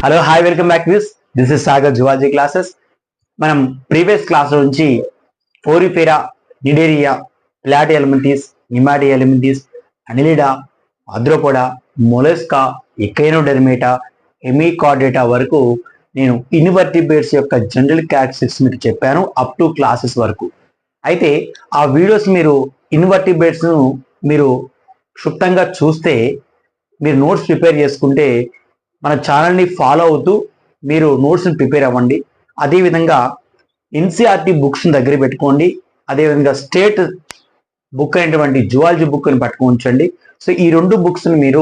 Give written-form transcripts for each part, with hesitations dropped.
Hello hi welcome back this is Sagar zoology classes. మనం previous class నుంచి porifera, cnidaria, platyhelminthes, nemathelminthes, annelida, arthropoda, mollusca, echinodermata, hemichordata వరకు నేను invertebrates యొక్క general characteristics మీకు చెప్పాను up to classes వరకు. అయితే ఆ వీడియోస్ మీరు ఇన్వర్టిబ్రేట్స్ మీరు క్షుప్తంగా చూస్తే, మీరు నోట్స్ ప్రిపేర్ చేసుకుంటే మన ఛానల్ని ఫాలో అవుతూ మీరు నోట్స్ని ప్రిపేర్ అవ్వండి. అదేవిధంగా ఎన్సీఆర్టీ బుక్స్ని దగ్గర పెట్టుకోండి. అదేవిధంగా స్టేట్ బుక్ అయినటువంటి జువాలజీ బుక్ని పట్టుకుంచండి. సో ఈ రెండు బుక్స్ని మీరు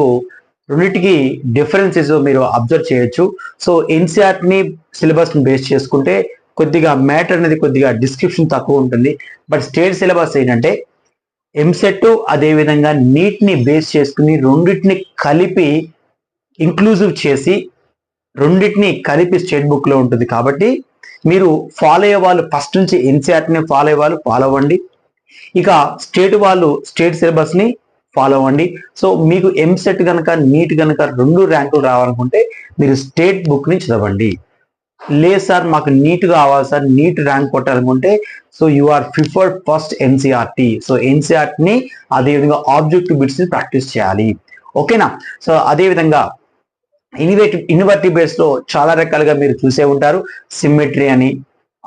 రెండింటికి డిఫరెన్సెస్ మీరు అబ్జర్వ్ చేయొచ్చు. సో ఎన్సీఆర్టీని సిలబస్ని బేస్ చేసుకుంటే కొద్దిగా మ్యాటర్ అనేది కొద్దిగా డిస్క్రిప్షన్ తక్కువ ఉంటుంది. బట్ స్టేట్ సిలబస్ ఏంటంటే ఎంసెట్ అదేవిధంగా నీట్ని బేస్ చేసుకుని రెండింటిని కలిపి ఇంక్లూజివ్ చేసి రెండింటిని కలిపి స్టేట్ బుక్ లో ఉంటుంది. కాబట్టి మీరు ఫాలో అయ్యే వాళ్ళు ఫస్ట్ నుంచి ఎన్సీఆర్టీని ఫాలో అయ్యే వాళ్ళు ఫాలో అవ్వండి. ఇక స్టేట్ వాళ్ళు స్టేట్ సిలబస్ ని ఫాలో అవ్వండి. సో మీకు ఎంసెట్ కనుక నీట్ కనుక రెండు ర్యాంకులు రావాలనుకుంటే మీరు స్టేట్ బుక్ ని చదవండి. లేదు సార్ మాకు నీట్ కావాలి సార్, నీట్ ర్యాంక్ కొట్టాలనుకుంటే so you are preferred first NCERT. So ఎన్సీఆర్టీని అదేవిధంగా ఆబ్జెక్టివ్ బిట్స్ ని ప్రాక్టీస్ చేయాలి. ఓకేనా? సో అదేవిధంగా ఇన్వర్టిబ్రేట్స్ లో చాలా రకాలుగా మీరు చూసే ఉంటారు. సిమ్మెట్రీ అని,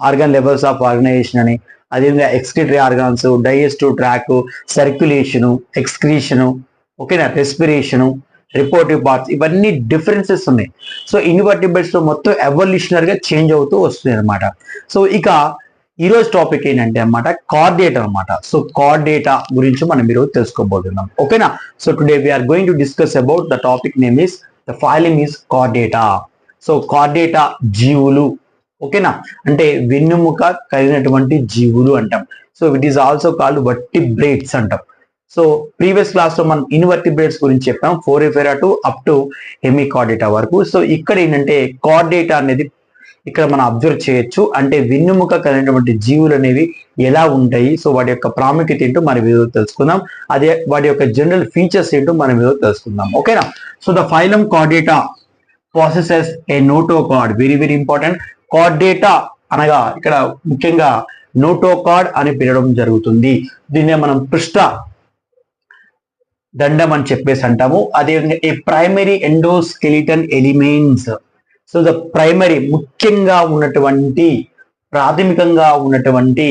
ఆర్గన్ లెవెల్స్ ఆఫ్ ఆర్గనైజేషన్ అని, అదేవిధంగా excretory organs, digestive tract, circulation, excretion, ఓకేనా, రెస్పిరేషను, రిపోర్టివ్ పార్ట్స్, ఇవన్నీ డిఫరెన్సెస్ ఉన్నాయి. సో ఇన్వర్టిబ్రేట్స్ లో మొత్తం ఎవల్యూషనరీగా చేంజ్ అవుతూ వస్తుంది అనమాట. సో ఇక ఈరోజు టాపిక్ ఏంటంటే అనమాట కార్డేటా అనమాట. సో కార్డేటా గురించి మనం ఈరోజు తెలుసుకోబోతున్నాం. ఓకేనా? So today we are going to discuss about the topic name is the phylum is Chordata. So Chordata జీవులు, ఓకేనా, అంటే వెన్నుముక కలిగినటువంటి జీవులు అంటాం. So it is also called vertebrates అంటాం. సో ప్రీవియస్ క్లాస్ లో మనం ఇన్వర్టిబ్రేట్స్ గురించి చెప్పాం, Porifera to up to Hemichordata వరకు. సో ఇక్కడ ఏంటంటే కార్డేటా అనేది ఇక్కడ మనం అబ్జర్వ్ చేయొచ్చు. అంటే వెన్నుముక కలిగినటువంటి జీవులు అనేవి ఎలా ఉంటాయి, సో వాటి యొక్క ప్రాముఖ్యత ఏంటో మనం ఏదో తెలుసుకుందాం. అదే వాటి యొక్క జనరల్ ఫీచర్స్ ఏంటో మనం ఏదో తెలుసుకుందాం. ఓకేనా? So the phylum Chordata processes A notochord. Very very important. Chordata అనగా ఇక్కడ ముఖ్యంగా నోటోకార్డ్ అని పిలవడం జరుగుతుంది. దీన్నే మనం పృష్ఠ దండం అని చెప్పేసి అంటాము. అదేవిధంగా a primary endoskeleton elements. So the primary ముఖ్యంగా ఉన్నటువంటి ప్రాథమికంగా ఉన్నటువంటి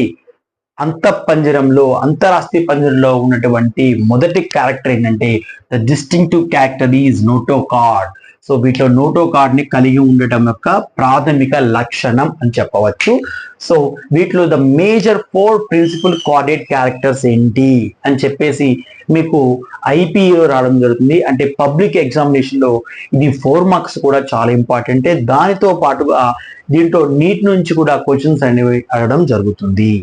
అంతఃపంజరంలో అంతరాస్థి పంజరంలో ఉన్నటువంటి మొదటి క్యారెక్టర్ ఏంటంటే the distinctive character is notochord. So వీటిలో నోటోకార్డ్ ని కలిగి ఉండటం యొక్క ప్రాథమిక లక్షణం అని చెప్పవచ్చు. సో వీటిలో the major 4 principal chordate characters ఏంటి అని చెప్పేసి మీకు ఐపీఓ రావడం జరుగుతుంది. అంటే పబ్లిక్ ఎగ్జామినేషన్ లో ఇది 4 మార్క్స్ కూడా చాలా ఇంపార్టెంట్. దానితో పాటుగా దీంట్లో నీట్ నుంచి కూడా క్వశ్చన్స్ అనేవి అడగడం జరుగుతుంది.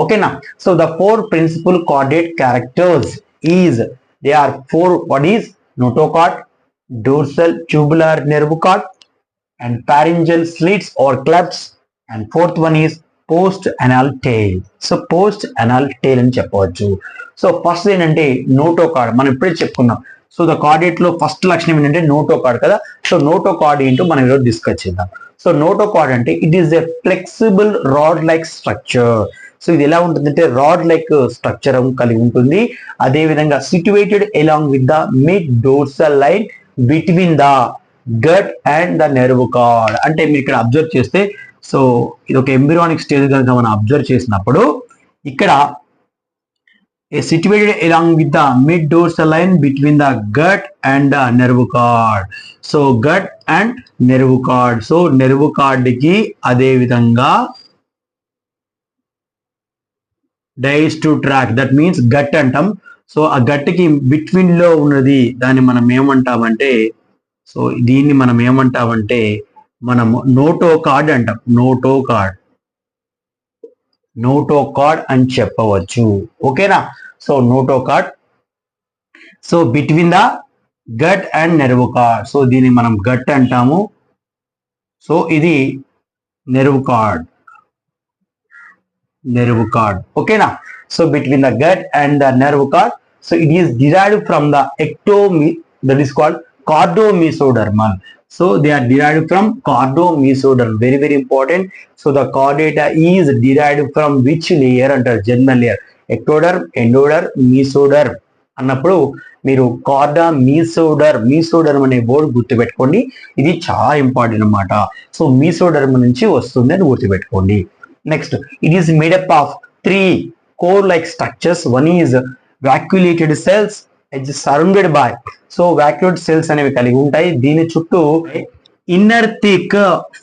ఓకేనా? So the 4 principal chordate characters is they are 4. What is notochord, dorsal tubular nerve cord, and pharyngeal slits or clefts, and fourth one is post anal tail. So post anal tail అని చెప్పవచ్చు. So first ఏంటంటే notochord, మనం ఇప్పుడే చెప్పుకున్నాం. So the chordate లో first లక్షణం ఏంటంటే notochord కదా. సో నోటోకార్డ్ ఏంటో మనం ఈరోజు డిస్కస్ చేద్దాం. సో నోటోకార్డ్ అంటే it is a flexible rod like structure. So ఇది ఎలా ఉంటుందంటే రాడ్ లైక్ స్ట్రక్చర్ కలిగి ఉంటుంది. అదేవిధంగా situated along with the mid dorsal line between the gut and the nerve cord. అంటే మీరు ఇక్కడ అబ్జర్వ్ చేస్తే, సో ఇది ఒక ఎంబ్రియానిక్ స్టేజ్ కనుక మనం అబ్జర్వ్ చేసినప్పుడు ఇక్కడ situated along with the mid dorsal line between the gut and the nerve cord. So gut and nerve cord. So nerve cord కి అదే విధంగా digestive track, that means gut అంటాం. సో ఆ గట్టికి బిట్వీన్ లో ఉన్నది దాన్ని మనం ఏమంటామంటే, సో దీన్ని మనం ఏమంటామంటే మనం నోటోకార్డ్ అంటాం. నోటోకార్డ్ అని చెప్పవచ్చు. ఓకేనా? So notochord. So between the gut and nerve cord. So దీన్ని మనం గట్ అంటాము. సో ఇది నెర్వ్ కార్డ్. ఓకేనా? So between the gut and the nerve cord. So it is derived from the ectomy, that is called chordamesodermal. So they are derived from chordomesoderm. Very very important. So the chordata is derived from which layer అంటారు? జర్మల్ layer. Ectoderm, endoderm, mesoderm అన్నప్పుడు మీరు కార్డా mesoderm అనే word గుర్తుపెట్టుకోండి. ఇది చాలా important అన్నమాట. So mesoderm నుంచి వస్తుంది అని గుర్తుపెట్టుకోండి. Next, it is made up of 3 core like structures. One is vacuolated cells, it is surrounded by, so vacuolated cells అనేవి కలిగి ఉంటాయి. దీని చుట్టూ inner thick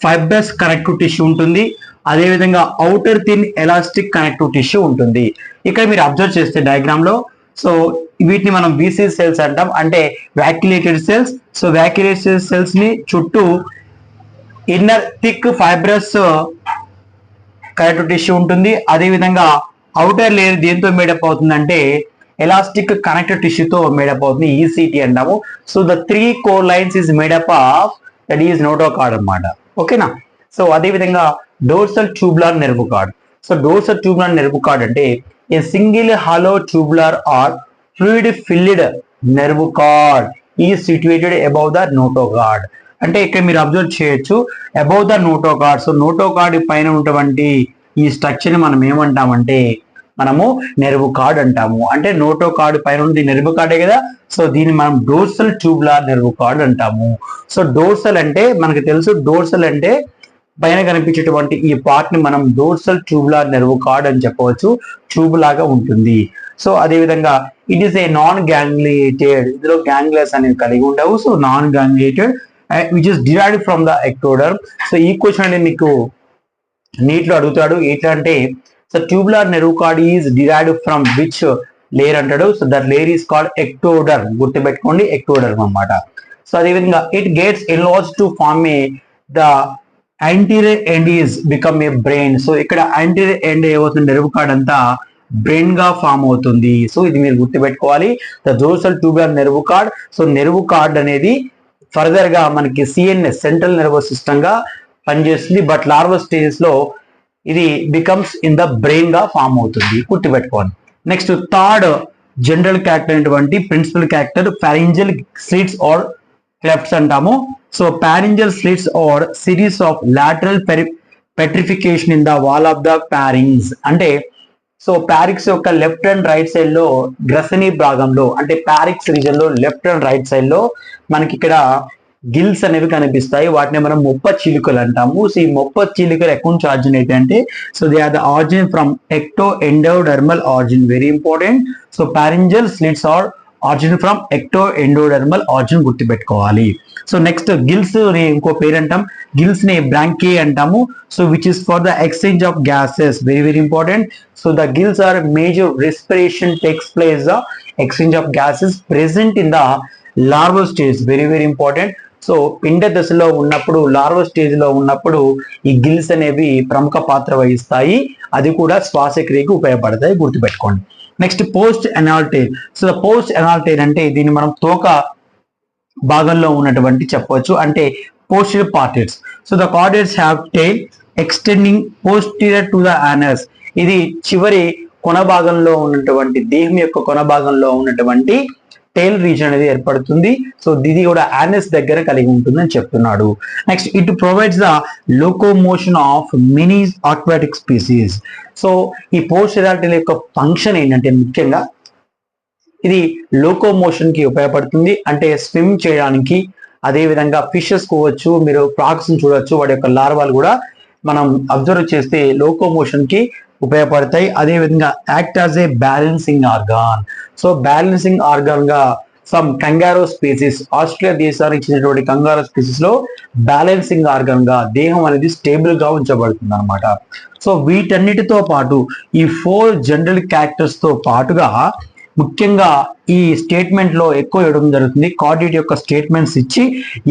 fibrous connective tissue ఉంటుంది, అదేవిధంగా outer thin elastic connective tissue ఉంటుంది. ఇక్కడ మీరు అబ్జర్వ్ చేస్తే డయాగ్రామ్ లో, సో వీటిని మనం VC సెల్స్ అంటాం, అంటే vacuolated cells. So vacuolated cells ని చుట్టూ inner thick fibrous connective tissue ఉంటుంది, అదేవిధంగా అవుటర్ లేయర్ దేంతో మేడప్ అవుతుందంటే ఎలాస్టిక్ కనెక్టివ్ టిష్యూతో మేడప్ అవుతుంది, ECT అంటాము. So the 3 core lines is made up of, that is notochord అన్నమాట. ఓకేనా. సో అదేవిధంగా dorsal tubular nerve cord. So dorsal tubular nerve cord అంటే a single hollow tubular or fluid filled nerve cord is situated above the notochord. అంటే ఇక్కడ మీరు observe చేయొచ్చు, above the notochord. So notochord పైన ఉన్నటువంటి ఈ స్ట్రక్చర్ ని మనం ఏమంటామంటే మనము నెర్వ్ కార్డ్ అంటాము. అంటే నోటోకార్డ్ పైన ఉంది నెర్వ్ కార్డే కదా, సో దీన్ని మనం డోర్సల్ ట్యూబులర్ నెర్వ్ కార్డ్ అంటాము. సో డోర్సల్ అంటే మనకు తెలుసు, డోర్సల్ అంటే పైన కనిపించేటువంటి ఈ పార్ట్ ని మనం డోర్సల్ ట్యూబులర్ నెర్వ్ కార్డ్ అని చెప్పవచ్చు, ట్యూబ్ లాగా ఉంటుంది. సో అదేవిధంగా it is a non ganglionated, ఇందులో గ్యాంగ్లియస్ అనేవి కలిగి ఉండవు. So non ganglionated which is derived from the ectoderm. So ఈ క్వశ్చన్ అనేది మీకు నీట్ లో అడుగుతాడు. ఎట్లా అంటే, so tubular nerve cord is derived from which layer అంటాడు. So that layer is called ectoderm. గుర్తుపెట్టుకోండి, ఎక్టోడర్మ్ అన్నమాట. సో అదేవిధంగా it gets enlarged to form a the anterior end is become a brain. So ఇక్కడ anterior end ఏమవుతుంది, nerve card అంతా brain గా form అవుతుంది. So ఇది మీరు గుర్తుపెట్టుకోవాలి, the dorsal tubular nerve cord. So nerve card అనేది ఫర్దర్ గా మనకి CNS, సెంట్రల్ నర్వస్ సిస్టమ్ గా పనిచేస్తుంది. బట్ లార్వల్ స్టేజెస్ లో ఇది బికమ్స్ ఇన్ ద బ్రెయిన్ గా ఫామ్ అవుతుంది, గుర్తుపెట్టుకోండి. నెక్స్ట్ థర్డ్ జనరల్ క్యారెక్టర్ అయినటువంటి principal character pharyngeal slits or clefts అంటాము. So pharyngeal slits are series of lateral petrification in the wall of the pharynx. అంటే so pharynx యొక్క left and right side లో, గ్రసనీ భాగంలో అంటే పారిక్స్ రీజన్ లో left and right side లో మనకి ఇక్కడ గిల్స్ అనేవి కనిపిస్తాయి. వాటిని మనం మొప్ప చీలికలు అంటాము. సో ఈ మొప్ప చీలికలు ఎక్కడి నుంచి ఆరిజిన్ అయితే అంటే, so they are the origin from ecto endodermal origin. Very important. So pharyngeal slits are origin from ecto endodermal origin గుర్తుపెట్టుకోవాలి. సో నెక్స్ట్ గిల్స్ ని ఇంకో పేరు అంటాం, గిల్స్ ని బ్రాంకే అంటాము. So which is for the exchange of gases. Very very important. So the gills are major respiration takes place the exchange of gases present in the larval stage. Very very important. So పిండ దశలో ఉన్నప్పుడు, larval stage లో ఉన్నప్పుడు ఈ gills అనేవి ప్రముఖ పాత్ర వహిస్తాయి, అది కూడా శ్వాసక్రియకు ఉపయోగపడతాయి, గుర్తుపెట్టుకోండి. Next post anal tail. So post anal tail అంటే దీన్ని మనం తోక భాగంలో ఉన్నటువంటి చెప్పవచ్చు, అంటే posterior parts. So the chordates have tail extending posterior to the anus. ఇది చివరి కొన భాగంలో ఉన్నటువంటి, దేహం యొక్క కొన భాగంలో ఉన్నటువంటి టైల్ రీజన్ అనేది ఏర్పడుతుంది. సో ఇది కూడా యానస్ దగ్గర కలిగి ఉంటుందని చెప్తున్నాడు. Next it provides the locomotion of mini aquatic species. So ఈ పోస్టీరియర్ టైల్ యొక్క ఫంక్షన్ ఏంటంటే ముఖ్యంగా ఇది లోకోమోషన్ కి ఉపయోగపడుతుంది, అంటే స్విమ్ చేయడానికి. అదే విధంగా ఫిషెస్ కోవచ్చు, మీరు ఫ్రాగ్స్ చూడొచ్చు, వాటి యొక్క లార్వాలు కూడా మనం అబ్జర్వ్ చేస్తే లోకోమోషన్ కి ఉపయోగపడతాయి. అదే విధంగా act as a balancing organ. So balancing organ గా సమ్ కంగారో స్పీసీస్, ఆస్ట్రేలియా దేశానికి చెందినటువంటి కంగారో స్పీసీస్ లో బ్యాలెన్సింగ్ ఆర్గాన్ గా దేహం అనేది స్టేబుల్ గా ఉంచబడుతుంది అనమాట. సో వీటన్నిటితో పాటు ఈ 4 జనరల్ క్యారెక్టర్స్ తో పాటుగా ముఖ్యంగా ఈ స్టేట్మెంట్ లో ఎక్కువ ఇవ్వడం జరుగుతుంది. కార్డేట్ యొక్క స్టేట్మెంట్స్ ఇచ్చి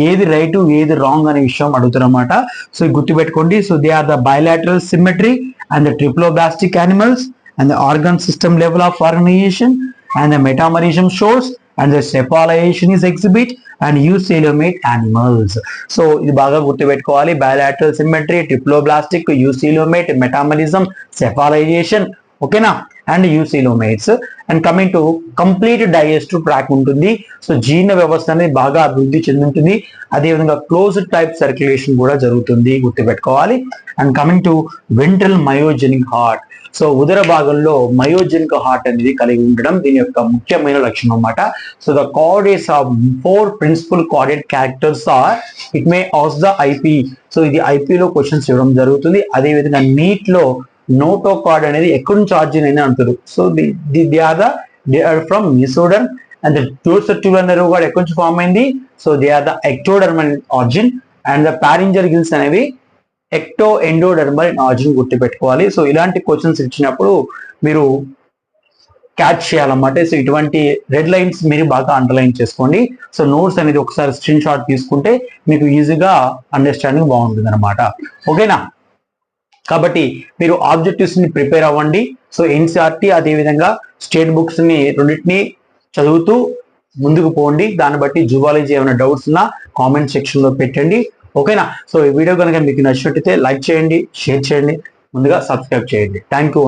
ఏది రైట్ ఏది రాంగ్ అనే విషయం అడుగుతారన్నమాట. సో గుర్తుపెట్టుకోండి. So they are the bilateral symmetry and the triploblastic animals and the organ system level of organisation and the metamerism shows and the cephalization is exhibit and eucoelomate animals. So ఇది బాగా గుర్తుపెట్టుకోవాలి. Bilateral symmetry, triploblastic, eucoelomate, metamerism, cephalization. ఓకేనా. And eucoelomates. And coming to complete digestive tract ఉంటుంది. So జీర్ణ వ్యవస్థ అనేది బాగా అభివృద్ధి చెందుతుంది. అదేవిధంగా క్లోజ్డ్ టైప్ సర్క్యులేషన్ కూడా జరుగుతుంది, గుర్తుపెట్టుకోవాలి. And coming to ventral myogenic heart. So ఉదర భాగంలో మయోజెనిక్ హార్ట్ అనేది కలిగి ఉండడం దీని యొక్క ముఖ్యమైన లక్షణం అన్నమాట. So the chordates of 4 principal chordate characters are it may as the IP. So ఇది ఐపీలో క్వశ్చన్స్ ఇవ్వడం జరుగుతుంది. అదేవిధంగా నీట్ లో నోటో కార్డ్ అనేది ఎక్కడి నుంచి ఆర్జిన్ అయినా అంటారు. So they are from mesoderm. And the dorsal tubular nerve కూడా ఎక్కడి నుంచి ఫామ్ అయింది. So they are the ectodermal origin. And the pharyngeal gills అనేవి ఎక్టో ఎండోడర్మల్ ఆర్జిన్, గుర్తుపెట్టుకోవాలి. సో ఇలాంటి క్వశ్చన్స్ ఇచ్చినప్పుడు మీరు క్యాచ్ చేయాలన్నమాట. సో ఇటువంటి రెడ్ లైన్స్ మీరు బాగా అండర్లైన్ చేసుకోండి. సో నోట్స్ అనేది ఒకసారి స్క్రీన్ షాట్ తీసుకుంటే మీకు ఈజీగా అండర్స్టాండింగ్ బాగుంటుంది అనమాట. ఓకేనా? కాబట్టి మీరు ఆబ్జెక్టివ్స్ ని ప్రిపేర్ అవ్వండి. సో ఎన్సిఆర్టీ అదేవిధంగా స్టేట్ బుక్స్ ని రెండింటిని చదువుతూ ముందుకు పోండి. దాన్ని బట్టి జువాలజీ ఏమైనా డౌట్స్ ఉన్నా కామెంట్ సెక్షన్ లో పెట్టండి. ఓకేనా? సో ఈ వీడియో కనుక మీకు నచ్చినట్టయితే లైక్ చేయండి, షేర్ చేయండి, ముందుగా సబ్స్క్రైబ్ చేయండి. Thank you.